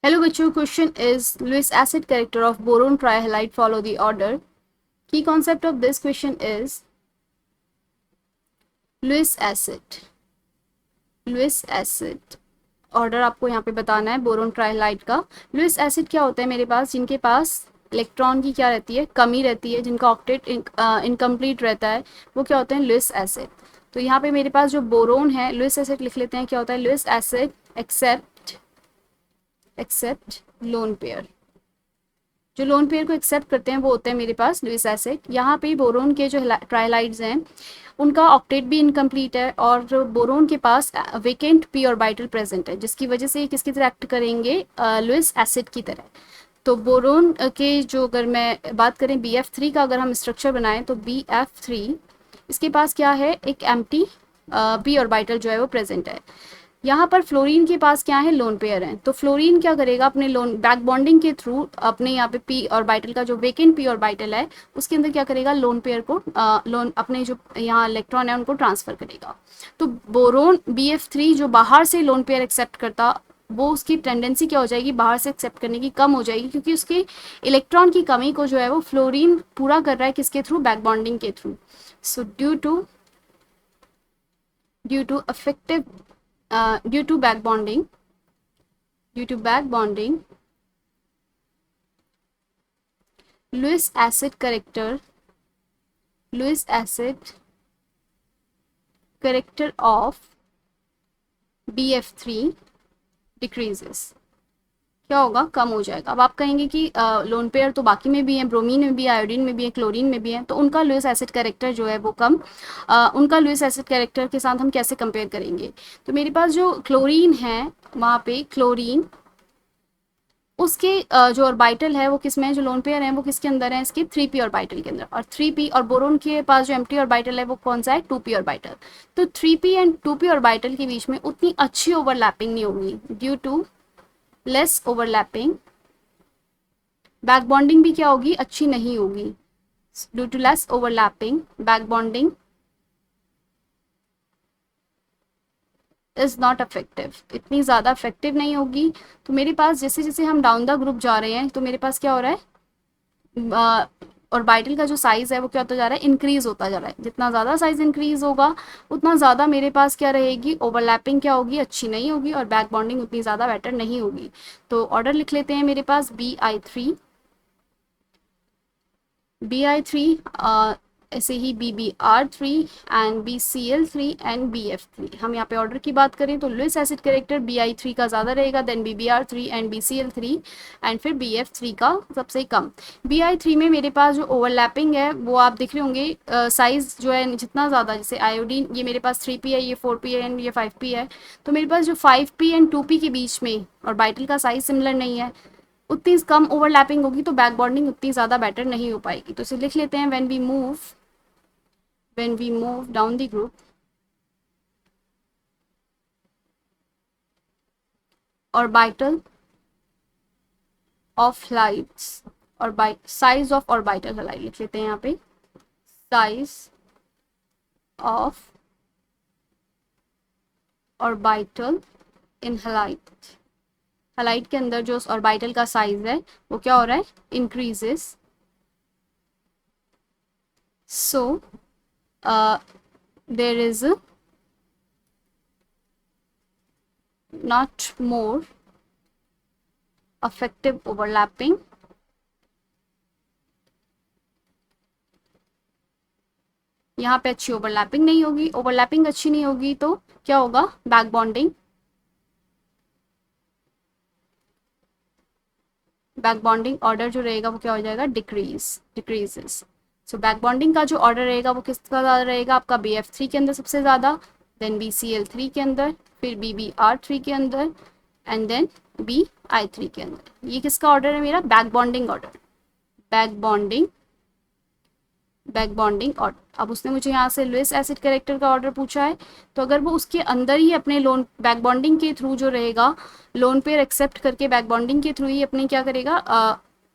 Hello बच्चों, question is Lewis acid character of boron trihalide follow the order. Key concept of this question is Lewis acid. Lewis acid order आपको यहाँ पे बताना है boron ट्राइहाइड का। Lewis acid क्या होता है मेरे पास, जिनके पास इलेक्ट्रॉन की क्या रहती है, कमी रहती है, जिनका ऑक्टेट इनकम्प्लीट रहता है, वो क्या होते हैं, लुइस एसिड। तो यहाँ पे मेरे पास जो बोरोन है, लुइस एसिड लिख लेते हैं, क्या होता है, Lewis acid accept lone pair. जो लोन पेयर को एक्सेप्ट करते हैं वो होते हैं मेरे पास लुइस एसिड। यहाँ पे बोरोन के जो ट्राइलाइड्स हैं उनका ऑक्टेट भी इनकम्प्लीट है और जो बोरोन के पास वेकेंट पी ऑर्बिटल प्रेजेंट है, जिसकी वजह से ये किसकी तरह एक्ट करेंगे, लुइस एसिड की तरह। तो बोरोन के जो, अगर मैं बात करें BF3 का, अगर हम स्ट्रक्चर बनाएं तो BF3 इसके पास क्या है, एक एम्प्टी पी ऑर्बिटल जो है वो प्रेजेंट है। यहाँ पर फ्लोरीन के पास क्या है, लोन पेयर है। तो फ्लोरीन क्या करेगा, अपने लोन बैक बॉन्डिंग के थ्रू अपने यहाँ पे पी ऑर्बिटल का जो वेकेंट पी ऑर्बिटल है उसके अंदर क्या करेगा, लोन पेयर को लोन अपने जो यहाँ इलेक्ट्रॉन है उनको ट्रांसफर करेगा। तो बोरोन BF3 जो बाहर से लोन पेयर एक्सेप्ट करता, वो उसकी टेंडेंसी क्या हो जाएगी, बाहर से एक्सेप्ट करने की कम हो जाएगी, क्योंकि उसके इलेक्ट्रॉन की कमी को जो है वो फ्लोरीन पूरा कर रहा है, किसके थ्रू, बैक बॉन्डिंग के through. So due to effective due to back bonding Lewis acid character of BF3 decreases। क्या होगा, कम हो जाएगा। अब आप कहेंगे कि लोन पेयर तो बाकी में भी है, ब्रोमीन में भी है, आयोडीन में भी है, क्लोरीन में भी है, तो उनका लुइस एसिड कैरेक्टर जो है वो कम, उनका लुइस एसिड कैरेक्टर के साथ हम कैसे कंपेयर करेंगे। तो मेरे पास जो क्लोरीन है, वहाँ पे क्लोरीन उसके जो ऑर्बिटल है वो किस में है, जो लोन पेयर है वो किसके अंदर है, इसके 3p ऑर्बिटल के अंदर। और 3p और बोरोन के पास जो एम्प्टी ऑर्बिटल है वो कौन सा है, 2p ऑर्बिटल। तो 3p एंड 2p ऑर्बिटल के बीच में उतनी अच्छी ओवरलैपिंग नहीं होगी, due to less overlapping. Back bonding भी क्या होगी, अच्छी नहीं होगी, due to less overlapping back bonding is not effective, इतनी ज़्यादा इफेक्टिव नहीं होगी। तो मेरे पास जैसे जैसे हम डाउन द ग्रुप जा रहे हैं तो मेरे पास क्या हो रहा है, ऑर्बिटल का जो साइज़ है वो क्या होता जा रहा है, इंक्रीज होता जा रहा है। जितना ज़्यादा साइज़ इंक्रीज होगा उतना ज़्यादा मेरे पास क्या रहेगी, ओवरलैपिंग क्या होगी, अच्छी नहीं होगी, और बैक बॉन्डिंग उतनी ज़्यादा बेटर नहीं होगी। तो ऑर्डर लिख लेते हैं मेरे पास BI3 ऐसे ही BBR3 and BCl3 and BF3। हम यहाँ पे ऑर्डर की बात करें तो लुइस एसिड कैरेक्टर BI3 का ज़्यादा रहेगा, then BBR3 and BCl3 and फिर BF3 का सबसे कम। BI3 में मेरे पास जो ओवरलैपिंग है वो आप देख रहे होंगे, साइज़ जो है जितना ज़्यादा, जैसे आयोडीन ये मेरे पास 3p है, ये 4p है एंड ये 5p है, तो मेरे पास जो 5p एंड 2p के बीच में ऑर्बिटल का साइज़ सिमिलर नहीं है, उतनी कम ओवरलैपिंग होगी, तो बैक बॉन्डिंग उतनी ज़्यादा बेटर नहीं हो पाएगी। तो इसे लिख लेते हैं, when we move down the group, orbital of halides, और साइज ऑफ ऑर्बिटल हलाइड लिख लेते हैं यहाँ पे, size of orbital in halide के अंदर जो ऑर्बिटल का साइज है वो क्या हो रहा है, increases. So there is not more effective overlapping, यहाँ पे अच्छी ओवरलैपिंग नहीं होगी। ओवरलैपिंग अच्छी नहीं होगी तो क्या होगा, बैक बॉन्डिंग ऑर्डर जो रहेगा वो क्या हो जाएगा, डिक्रीजेस। सो बैक बॉन्डिंग का जो ऑर्डर रहेगा वो किसका ज़्यादा रहेगा, आपका BF3 के अंदर सबसे ज़्यादा, देन BCl3 के अंदर, फिर BBR3 के अंदर एंड देन BI3 के अंदर। ये किसका ऑर्डर है मेरा, back bonding order, back bonding order. अब उसने मुझे यहाँ से लुइस एसिड कैरेक्टर का ऑर्डर पूछा है, तो अगर वो उसके अंदर ही अपने लोन बैक बॉन्डिंग के थ्रू जो रहेगा, लोन पेयर एक्सेप्ट करके बैक बॉन्डिंग के थ्रू ही अपने क्या करेगा,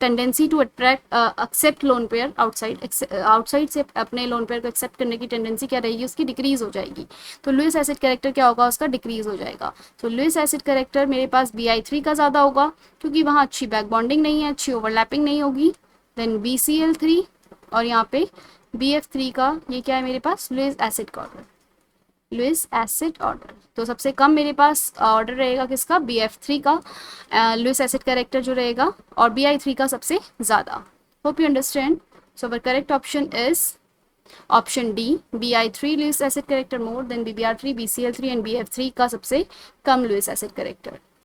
tendency to attract accept lone pair outside से अपने लोन पेयर को एक्सेप्ट करने की टेंडेंसी क्या रहेगी, उसकी डिक्रीज हो जाएगी। तो लुइस एसिड कैरेक्टर क्या होगा, उसका डिक्रीज हो जाएगा। तो लुइस एसिड कैरेक्टर मेरे पास Bi3 का ज़्यादा होगा, क्योंकि वहाँ अच्छी बैक बॉन्डिंग नहीं है, अच्छी ओवरलैपिंग नहीं होगी। देन BCl3 और यहाँ पे BF3 का, ये क्या है मेरे पास, लुइस एसिड का ऑर्डर, लुइस एसिड ऑर्डर। तो सबसे कम मेरे पास ऑर्डर रहेगा किसका, BF3 का लुइस एसिड कैरेक्टर जो रहेगा, और Bi3 का सबसे ज़्यादा। Hope you understand. So our correct option is option D, Bi3 Louis acid character more than BBr3, BCl3 and BF3 का सबसे कम लुइस एसिड कैरेक्टर।